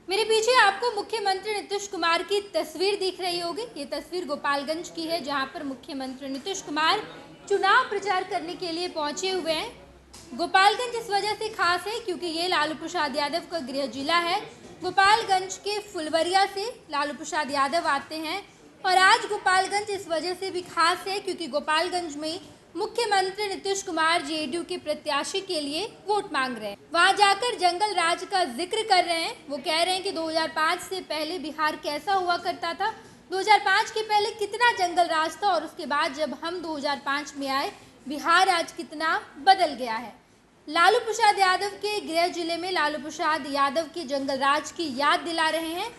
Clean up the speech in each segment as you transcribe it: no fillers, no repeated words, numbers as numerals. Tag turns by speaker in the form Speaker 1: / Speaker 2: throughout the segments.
Speaker 1: मेरे पीछे आपको मुख्यमंत्री नीतीश कुमार की तस्वीर दिख रही होगी। ये तस्वीर गोपालगंज की है, जहां पर मुख्यमंत्री नीतीश कुमार चुनाव प्रचार करने के लिए पहुंचे हुए हैं। गोपालगंज इस वजह से खास है क्योंकि ये लालू प्रसाद यादव का गृह जिला है। गोपालगंज के फुलवरिया से लालू प्रसाद यादव आते हैं और आज गोपालगंज इस वजह से भी खास है क्योंकि गोपालगंज में मुख्यमंत्री नीतीश कुमार जेडीयू के प्रत्याशी के लिए वोट मांग रहे हैं। वहां जाकर जंगल राज का जिक्र कर रहे हैं। वो कह रहे हैं कि 2005 से पहले बिहार कैसा हुआ करता था, 2005 के पहले कितना जंगल राज था और उसके बाद जब हम 2005 में आए बिहार आज कितना बदल गया है। लालू प्रसाद यादव के गृह जिले में लालू प्रसाद यादव के जंगल राज की याद दिला रहे हैं।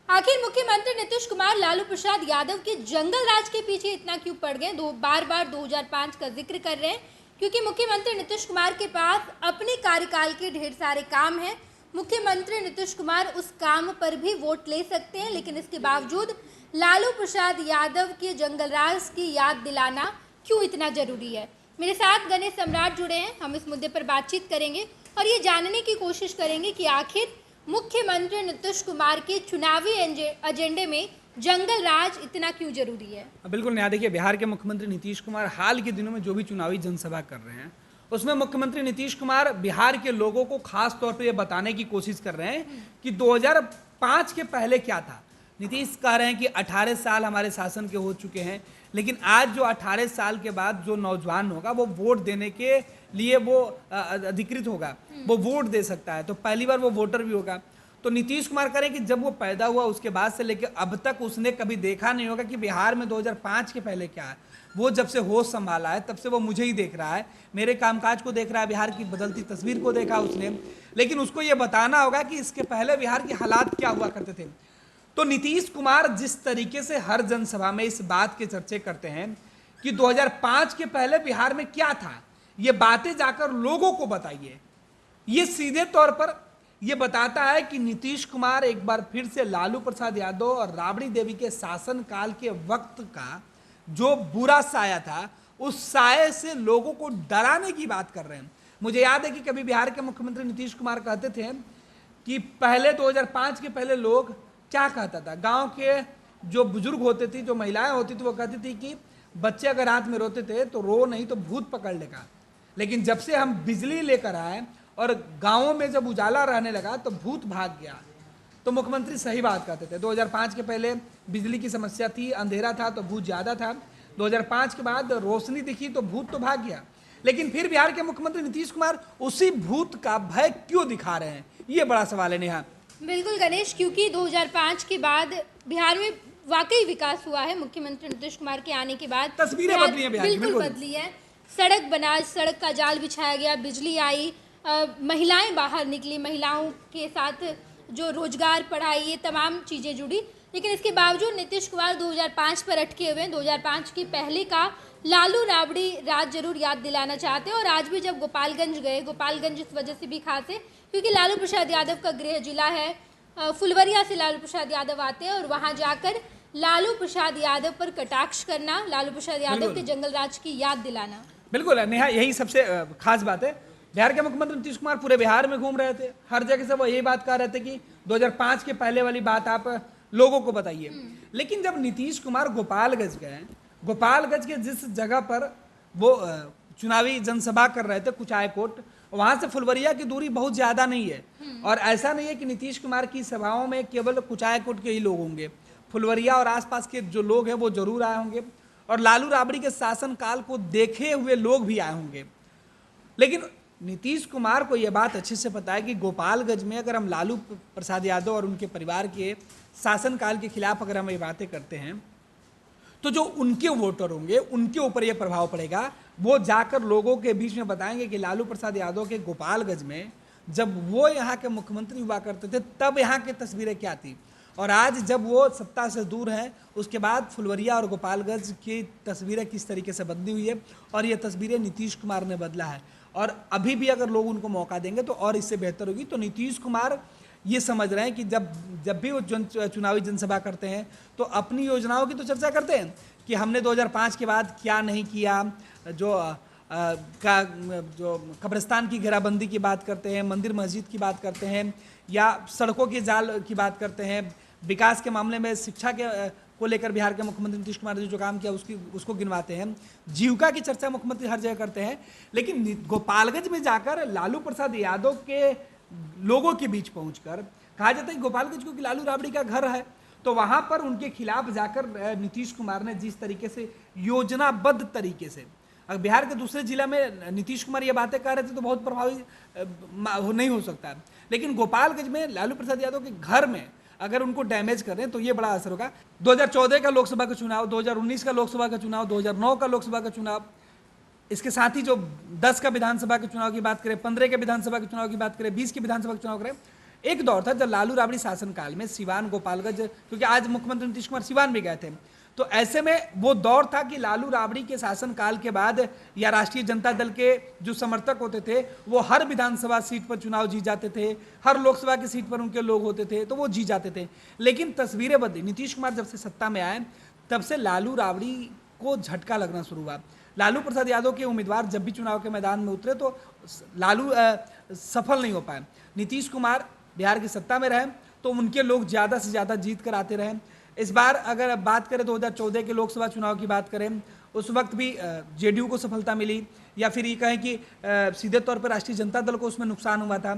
Speaker 1: आखिर मुख्यमंत्री नीतीश कुमार लालू प्रसाद यादव के जंगल राज के पीछे इतना क्यों पड़ गए, बार बार 2005 का जिक्र कर रहे हैं? क्योंकि मुख्यमंत्री नीतीश कुमार के पास अपने कार्यकाल के ढेर सारे काम हैं। मुख्यमंत्री नीतीश कुमार उस काम पर भी वोट ले सकते हैं, लेकिन इसके बावजूद लालू प्रसाद यादव के जंगल राज की याद दिलाना क्यों इतना जरूरी है? मेरे साथ गणेश सम्राट जुड़े हैं। हम इस मुद्दे पर बातचीत करेंगे और ये जानने की कोशिश करेंगे कि आखिर मुख्यमंत्री नीतीश कुमार के चुनावी एजेंडे में जंगल राज इतना क्यों जरूरी है।
Speaker 2: बिल्कुल नया देखिए, बिहार के मुख्यमंत्री नीतीश कुमार हाल के दिनों में जो भी चुनावी जनसभा कर रहे हैं उसमें मुख्यमंत्री नीतीश कुमार बिहार के लोगों को खास तौर पर यह बताने की कोशिश कर रहे हैं कि 2005 के पहले क्या था। नीतीश कह रहे हैं कि 18 साल हमारे शासन के हो चुके हैं, लेकिन आज जो 18 साल के बाद जो नौजवान होगा वो वोट देने के लिए वो अधिकृत होगा, वो वोट दे सकता है, तो पहली बार वो वोटर भी होगा। तो नीतीश कुमार करें कि जब वो पैदा हुआ उसके बाद से लेकर अब तक उसने कभी देखा नहीं होगा कि बिहार में 2005 के पहले क्या है। वो जब से होश संभाला है तब से वो मुझे ही देख रहा है, मेरे कामकाज को देख रहा है, बिहार की बदलती तस्वीर को देखा उसने, लेकिन उसको ये बताना होगा कि इसके पहले बिहार के हालात क्या हुआ करते थे। तो नीतीश कुमार जिस तरीके से हर जनसभा में इस बात के चर्चे करते हैं कि 2005 के पहले बिहार में क्या था, ये बातें जाकर लोगों को बताइए, ये सीधे तौर पर ये बताता है कि नीतीश कुमार एक बार फिर से लालू प्रसाद यादव और राबड़ी देवी के शासनकाल के वक्त का जो बुरा साया था उस साये से लोगों को डराने की बात कर रहे हैं। मुझे याद है कि कभी बिहार के मुख्यमंत्री नीतीश कुमार कहते थे कि पहले 2005 के पहले लोग क्या कहता था, गांव के जो बुजुर्ग होते थे, जो महिलाएं होती थी, वो कहती थी कि बच्चे अगर रात में रोते थे तो रो नहीं तो भूत पकड़ लेगा। लेकिन जब से हम बिजली लेकर आए और गांवों में जब उजाला रहने लगा तो भूत भाग गया। तो मुख्यमंत्री सही बात कहते थे। 2005 के पहले बिजली की समस्या थी, अंधेरा था तो भूत ज़्यादा था, 2005 के बाद रोशनी दिखी तो भूत तो भाग गया। लेकिन फिर बिहार के मुख्यमंत्री नीतीश कुमार उसी भूत का भय क्यों दिखा रहे हैं, ये बड़ा सवाल है नेहा।
Speaker 1: बिल्कुल गणेश, क्योंकि 2005 के बाद बिहार में वाकई विकास हुआ है। मुख्यमंत्री नीतीश कुमार के आने के बाद
Speaker 2: तस्वीरें बदली हैं बिहार की,
Speaker 1: बिल्कुल बदली है। सड़क बना, सड़क का जाल बिछाया गया, बिजली आई, महिलाएं बाहर निकली, महिलाओं के साथ जो रोजगार, पढ़ाई, ये तमाम चीज़ें जुड़ी। लेकिन इसके बावजूद नीतीश कुमार 2005 पर अटके हुए हैं। 2005 के पहले का लालू राबड़ी राज जरूर याद दिलाना चाहते हैं। और आज भी जब गोपालगंज गए, गोपालगंज इस वजह से भी खास है क्योंकि लालू प्रसाद यादव का गृह जिला है। फुलवरिया से लालू प्रसाद यादव आते हैं और वहाँ जाकर लालू प्रसाद यादव पर कटाक्ष करना, लालू प्रसाद यादव के जंगल राज की याद दिलाना।
Speaker 2: बिल्कुल नेहा, यही सबसे खास बात है। बिहार के मुख्यमंत्री नीतीश कुमार पूरे बिहार में घूम रहे थे, हर जगह से वो यही बात कह रहे थे कि 2005 के पहले वाली बात आप लोगों को बताइए। लेकिन जब नीतीश कुमार गोपालगंज गए, गोपालगंज के जिस जगह पर वो चुनावी जनसभा कर रहे थे, कुचायकोट, वहां से फुलवरिया की दूरी बहुत ज्यादा नहीं है। और ऐसा नहीं है कि नीतीश कुमार की सभाओं में केवल कुचायकोट के ही लोग होंगे, फुलवरिया और आसपास के जो लोग हैं वो जरूर आए होंगे और लालू राबड़ी के शासनकाल को देखे हुए लोग भी आए होंगे। लेकिन नीतीश कुमार को यह बात अच्छे से पता है कि गोपालगंज में अगर हम लालू प्रसाद यादव और उनके परिवार के शासनकाल के खिलाफ अगर हम ये बातें करते हैं तो जो उनके वोटर होंगे उनके ऊपर यह प्रभाव पड़ेगा। वो जाकर लोगों के बीच में बताएंगे कि लालू प्रसाद यादव के गोपालगंज में जब वो यहाँ के मुख्यमंत्री हुआ करते थे तब यहाँ की तस्वीरें क्या थी, और आज जब वो सत्ता से दूर हैं उसके बाद फुलवरिया और गोपालगंज की तस्वीरें किस तरीके से बदली हुई है। और ये तस्वीरें नीतीश कुमार ने बदला है और अभी भी अगर लोग उनको मौका देंगे तो और इससे बेहतर होगी। तो नीतीश कुमार ये समझ रहे हैं कि जब भी वो चुनावी जनसभा करते हैं तो अपनी योजनाओं की तो चर्चा करते हैं कि हमने 2005 के बाद क्या नहीं किया, जो का जो कब्रिस्तान की घेराबंदी की बात करते हैं, मंदिर मस्जिद की बात करते हैं, या सड़कों के जाल की बात करते हैं, विकास के मामले में शिक्षा के को लेकर बिहार के मुख्यमंत्री नीतीश कुमार ने जो काम किया उसको गिनवाते हैं। जीविका की चर्चा मुख्यमंत्री हर जगह करते हैं, लेकिन गोपालगंज में जाकर लालू प्रसाद यादव के लोगों के बीच पहुंचकर कहा जाता है गोपालगंज क्योंकि लालू राबड़ी का घर है, तो वहां पर उनके खिलाफ जाकर नीतीश कुमार ने जिस तरीके से योजनाबद्ध तरीके से, अगर बिहार के दूसरे जिला में नीतीश कुमार ये बातें कर रहे थे तो बहुत प्रभावी नहीं हो सकता, लेकिन गोपालगंज में लालू प्रसाद यादव के घर में अगर उनको डैमेज कर रहे हैं तो ये बड़ा असर होगा। 2014 का लोकसभा का चुनाव, 2019 का लोकसभा का चुनाव, 2009 का लोकसभा का चुनाव, इसके साथ ही जो 10 का विधानसभा के चुनाव की बात करें, 15 के विधानसभा के चुनाव की बात करें, 20 के विधानसभा के चुनाव करें, एक दौर था जब लालू राबड़ी शासनकाल में सिवान, गोपालगंज, क्योंकि आज मुख्यमंत्री नीतीश कुमार सिवान भी गए थे, तो ऐसे में वो दौर था कि लालू राबड़ी के शासनकाल के बाद या राष्ट्रीय जनता दल के जो समर्थक होते थे वो हर विधानसभा सीट पर चुनाव जीत जाते थे, हर लोकसभा की सीट पर उनके लोग होते थे तो वो जीत जाते थे। लेकिन तस्वीरें बदली, नीतीश कुमार जब से सत्ता में आए तब से लालू राबड़ी को झटका लगना शुरू हुआ। लालू प्रसाद यादव के उम्मीदवार जब भी चुनाव के मैदान में उतरे तो लालू सफल नहीं हो पाए। नीतीश कुमार बिहार की सत्ता में रहे तो उनके लोग ज़्यादा से ज़्यादा जीत कर आते रहे। इस बार अगर बात करें 2014 के लोकसभा चुनाव की बात करें, उस वक्त भी जेडीयू को सफलता मिली, या फिर ये कहें कि सीधे तौर पर राष्ट्रीय जनता दल को उसमें नुकसान हुआ था।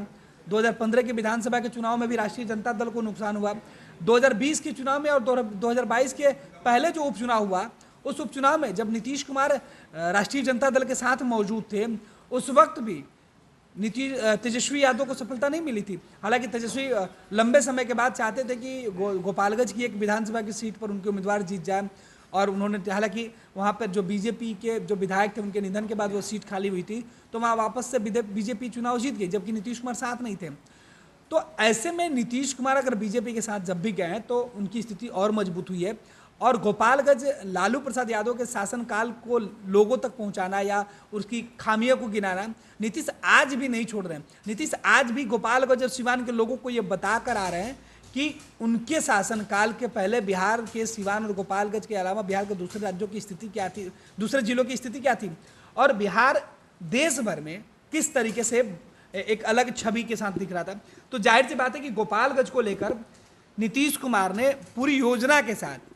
Speaker 2: 2015 के विधानसभा के चुनाव में भी राष्ट्रीय जनता दल को नुकसान हुआ। 2020 के चुनाव में और 2022 के पहले जो उपचुनाव हुआ, उस उपचुनाव में जब नीतीश कुमार राष्ट्रीय जनता दल के साथ मौजूद थे, उस वक्त भी तेजस्वी यादव को सफलता नहीं मिली थी। हालांकि तेजस्वी लंबे समय के बाद चाहते थे कि गोपालगंज की एक विधानसभा की सीट पर उनके उम्मीदवार जीत जाए, और उन्होंने, हालांकि वहाँ पर जो बीजेपी के जो विधायक थे उनके निधन के बाद वो सीट खाली हुई थी, तो वहाँ वापस से बीजेपी चुनाव जीत गई, जबकि नीतीश कुमार साथ नहीं थे। तो ऐसे में नीतीश कुमार अगर बीजेपी के साथ जब भी गए हैं तो उनकी स्थिति और मजबूत हुई है। और गोपालगंज लालू प्रसाद यादव के शासनकाल को लोगों तक पहुंचाना या उसकी खामियों को गिनाना नीतीश आज भी नहीं छोड़ रहे हैं। नीतीश आज भी गोपालगंज और सिवान के लोगों को ये बता कर आ रहे हैं कि उनके शासनकाल के पहले बिहार के सिवान और गोपालगंज के अलावा बिहार के दूसरे राज्यों की स्थिति क्या थी, दूसरे जिलों की स्थिति क्या थी, और बिहार देश भर में किस तरीके से एक अलग छवि के साथ दिख रहा था। तो जाहिर सी बात है कि गोपालगंज को लेकर नीतीश कुमार ने पूरी योजना के साथ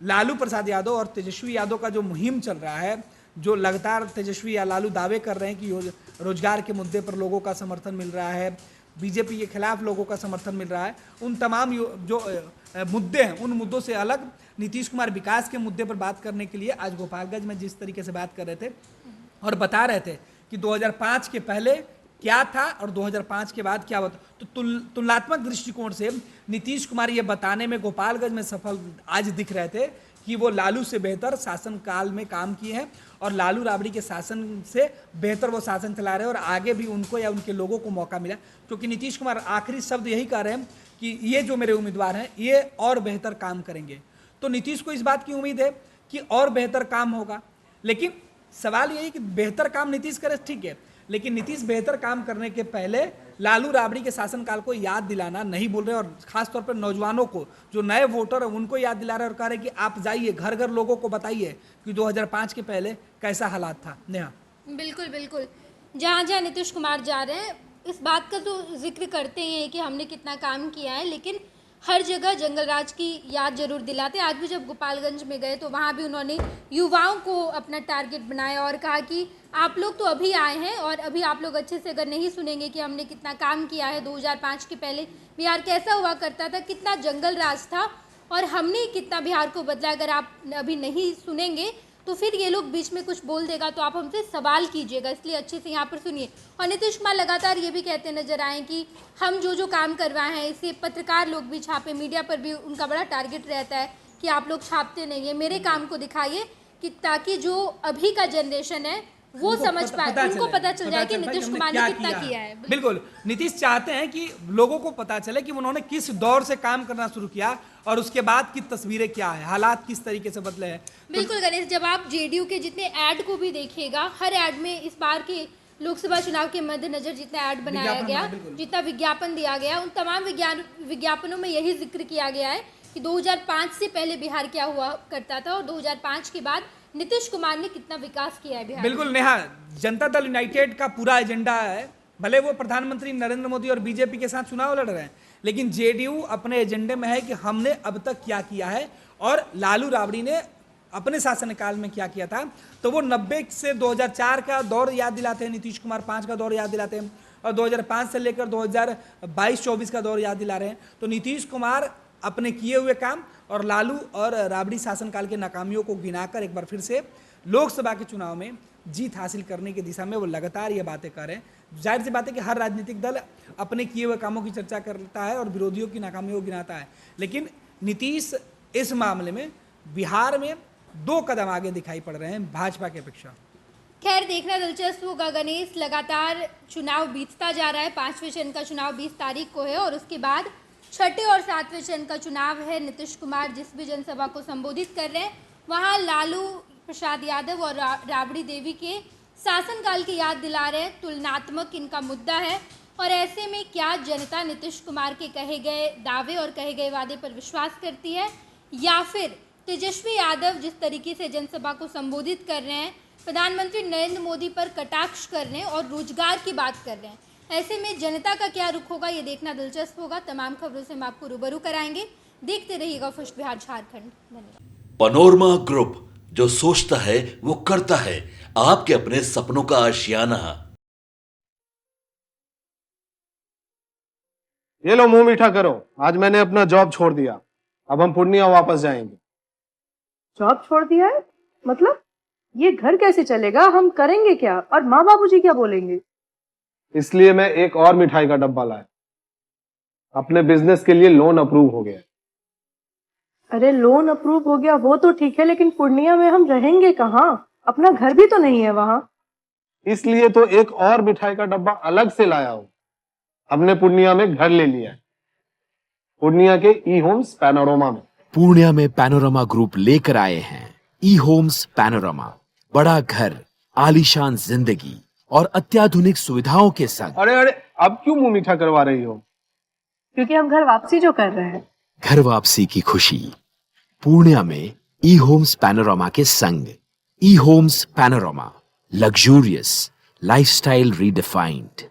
Speaker 2: लालू प्रसाद यादव और तेजस्वी यादव का जो मुहिम चल रहा है, जो लगातार तेजस्वी या लालू दावे कर रहे हैं कि रोजगार के मुद्दे पर लोगों का समर्थन मिल रहा है, बीजेपी के खिलाफ लोगों का समर्थन मिल रहा है, उन तमाम जो मुद्दे हैं उन मुद्दों से अलग नीतीश कुमार विकास के मुद्दे पर बात करने के लिए आज गोपालगंज में जिस तरीके से बात कर रहे थे और बता रहे थे कि 2005 के पहले क्या था और 2005 के बाद क्या हुआ, तो तुलनात्मक दृष्टिकोण से नीतीश कुमार ये बताने में गोपालगंज में सफल आज दिख रहे थे कि वो लालू से बेहतर शासनकाल में काम किए हैं और लालू राबड़ी के शासन से बेहतर वो शासन चला रहे हैं, और आगे भी उनको या उनके लोगों को मौका मिला, क्योंकि नीतीश कुमार आखिरी शब्द यही कह रहे हैं कि ये जो मेरे उम्मीदवार हैं ये और बेहतर काम करेंगे। तो नीतीश को इस बात की उम्मीद है कि और बेहतर काम होगा, लेकिन सवाल यही कि बेहतर काम नीतीश करे, ठीक है, लेकिन नीतीश बेहतर काम करने के पहले लालू राबड़ी के शासनकाल को याद दिलाना नहीं बोल रहे, और खासतौर पर नौजवानों को, जो नए वोटर हैं उनको याद दिला रहे और कह रहे कि आप जाइए घर घर लोगों को बताइए कि 2005 के पहले कैसा हालात था। नेहा,
Speaker 1: बिल्कुल बिल्कुल, जहाँ जहाँ नीतीश कुमार जा रहे हैं इस बात का तो जिक्र करते ही हैं कि हमने कितना काम किया है, लेकिन हर जगह जंगल राज की याद जरूर दिलाते। आज भी जब गोपालगंज में गए तो वहाँ भी उन्होंने युवाओं को अपना टारगेट बनाया और कहा कि आप लोग तो अभी आए हैं और अभी आप लोग अच्छे से अगर नहीं सुनेंगे कि हमने कितना काम किया है, 2005 के पहले बिहार कैसा हुआ करता था, कितना जंगल राज था और हमने कितना बिहार को बदला, अगर आप अभी नहीं सुनेंगे तो फिर ये लोग बीच में कुछ बोल देगा तो आप हमसे सवाल कीजिएगा, इसलिए अच्छे से यहाँ पर सुनिए। और नीतीश कुमार लगातार ये भी कहते नजर आए कि हम जो जो काम करवाए हैं इसे पत्रकार लोग भी छापे, मीडिया पर भी उनका बड़ा टारगेट रहता है कि आप लोग छापते नहीं है, मेरे काम को दिखाइए कि ताकि जो अभी का जनरेशन है वो समझ पाए, उनको पता चल जाए कि नीतीश कुमार ने कितना किया है।
Speaker 2: बिल्कुल, नीतीश चाहते हैं कि लोगों को पता चले कि उन्होंने किस दौर से काम करना शुरू किया और उसके बाद की तस्वीरें क्या है, हालात किस तरीके से बदले हैं।
Speaker 1: बिल्कुल गणेश, जब आप जेडीयू के जितने ऐड को भी देखिएगा, हर ऐड में इस बार के लोकसभा चुनाव के मद्देनजर जितना ऐड बनाया गया, जितना विज्ञापन दिया गया, उन तमाम विज्ञापनों में यही जिक्र किया गया है कि 2005 से पहले बिहार क्या हुआ करता था और 2005 के बाद नीतीश कुमार ने कितना विकास किया है बिहार में?
Speaker 2: बिल्कुल नेहा, जनता दल यूनाइटेड का पूरा एजेंडा है, भले वो प्रधानमंत्री नरेंद्र मोदी और बीजेपी के साथ चुनाव लड़ रहे हैं, लेकिन जेडीयू अपने एजेंडे में है कि हमने अब तक क्या किया है और लालू राबड़ी ने अपने शासनकाल में क्या किया था। तो वो 90 से 2004 का दौर याद दिलाते हैं, नीतीश कुमार 5 का दौर याद दिलाते हैं और 2005 से लेकर 2022-24 का दौर याद दिला रहे हैं। तो नीतीश कुमार अपने किए हुए काम और लालू और राबड़ी शासनकाल के नाकामियों को गिनाकर एक बार फिर से लोकसभा के चुनाव में जीत हासिल करने की दिशा में वो लगातार ये बातें कर रहे हैं। जाहिर सी बात है कि हर राजनीतिक दल अपने किए हुए कामों की चर्चा करता है और विरोधियों की नाकामियों को गिनाता है, लेकिन नीतीश इस मामले में बिहार में 2 कदम आगे दिखाई पड़ रहे हैं भाजपा की अपेक्षा।
Speaker 1: खैर देखना दिलचस्प होगा गणेश, लगातार चुनाव बीतता जा रहा है। 5वें चरण का चुनाव 20 तारीख को है और उसके बाद 6ठे और 7वें चरण का चुनाव है। नीतीश कुमार जिस भी जनसभा को संबोधित कर रहे हैं वहाँ लालू प्रसाद यादव और राबड़ी देवी के शासनकाल की याद दिला रहे हैं। तुलनात्मक इनका मुद्दा है और ऐसे में क्या जनता नीतीश कुमार के कहे गए दावे और कहे गए वादे पर विश्वास करती है या फिर तेजस्वी यादव जिस तरीके से जनसभा को संबोधित कर रहे हैं, प्रधानमंत्री नरेंद्र मोदी पर कटाक्ष कर रहे हैं और रोजगार की बात कर रहे हैं, ऐसे में जनता का क्या रुख होगा ये देखना दिलचस्प होगा। तमाम खबरों से हम आपको रूबरू कराएंगे, देखते रहिएगा फर्स्ट बिहार झारखंड। धन्यवाद।
Speaker 3: पनोरमा ग्रुप, जो सोचता है वो करता है, आपके अपने सपनों का आशियाना।
Speaker 4: ये लो मुंह मीठा करो, आज मैंने अपना जॉब छोड़ दिया, अब हम पूर्णिया वापस जाएंगे।
Speaker 5: जॉब छोड़ दिया है? मतलब ये घर कैसे चलेगा? हम करेंगे क्या और माँ बाबूजी क्या बोलेंगे?
Speaker 4: इसलिए मैं एक और मिठाई का डब्बा लाया, अपने बिजनेस के लिए लोन अप्रूव हो गया।
Speaker 5: अरे लोन अप्रूव हो गया वो तो ठीक है, लेकिन पूर्णिया में हम रहेंगे कहाँ? अपना घर भी तो नहीं है वहाँ।
Speaker 4: इसलिए तो एक और मिठाई का डब्बा अलग से लाया हूँ। हमने पूर्णिया में घर ले लिया है, पूर्णिया के ई होम्स पैनोरमा में।
Speaker 6: पूर्णिया में पैनोरमा ग्रुप लेकर आए हैं ई होम्स पैनोरमा, बड़ा घर, आलीशान जिंदगी और अत्याधुनिक सुविधाओं के संग।
Speaker 4: अरे अरे, अब क्यों मुंह मीठा करवा रही हो?
Speaker 5: क्योंकि हम घर वापसी जो कर रहे हैं।
Speaker 6: घर वापसी की खुशी पूर्णिया में ई होम्स पैनोरमा के संग। E homes panorama, luxurious lifestyle redefined.